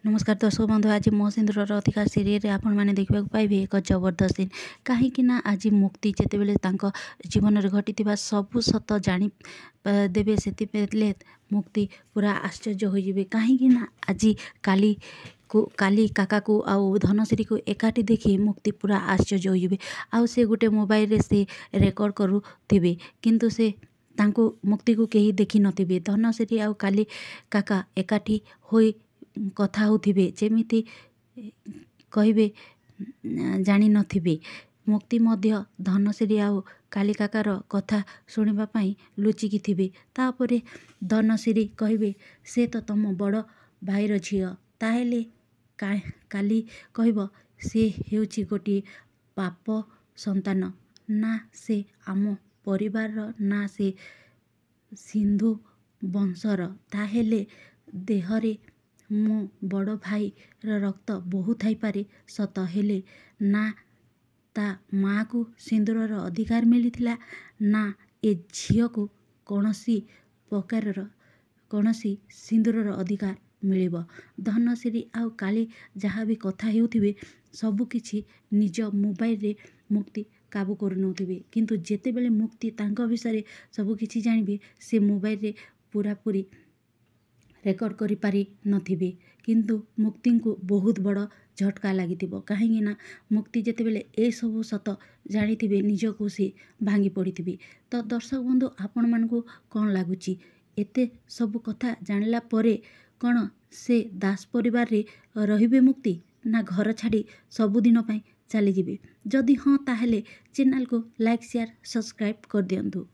नमस्कार दर्शक बंधु आज मो सिंदूर अधिकार सीरियल आपण मैंने देखा पाइबे एक जबरदस्त सीन कहीं आज मुक्ति जितेबले जीवन में घटी सबू सत जानी देवे से मुक्ति पूरा आश्चर्य हो कहीं आज काली काका को आउ धनश्री को एकाठी देखी मुक्ति पूरा आश्चर्य हो से गोटे मोबाइल रे से रेकर्ड करुवे किंतु से तांको मुक्ति को कहीं देखी नथिबे। धनश्री आउ काली काका एकाठी होई कथा होथिबे जेमिति कहिबे जानी नथिबे। मुक्ति मध्य धनश्री आउ काली काकार कथा शुणा पाई लुचिकी थिबे। तापरे धनश्री कहिबे से तो तुम बड़ भाईर झियो ताहेले काली कहब से हेउची गोटे पाप संतान ना से आम परिवार ना से सिंधु वंशर ताहेले देहरे मो बड़ भाई रक्त बहु थाई पारे सत हेले ना ता माँ को सिंदूरर अधिकार मिलिथिला ना ए झियो को कौनसी प्रकारर कौनसी सिंदूरर अधिकार मिलिब। धनश्री आउ काली जहाँ भी कथा हेउथिबे सबु किछि निज मोबाइल रे मुक्ति काबू करुनथिबे किंतु जेतेबेले मुक्ति तांको विषय सबु किछि जानिबे से मोबाइल रे पूरा पूरी रेकर्ड करि पारि नथिबे किंतु मुक्ति को बहुत बड़ झटका लगी कहीं मुक्ति जितेबले ए सबू सत जानी निजको सी भांगी पड़ी। तो दर्शक बंधु आपण मानकु कौन लगुच एते सबू कथा जानला परे कौन से दास परिवार रे रहिबे मुक्ति ना घर छाड़ी सबुदिन चली जिबे। जदि हाँ ताहेले चैनल को लाइक शेयर सब्सक्राइब कर दियंतु।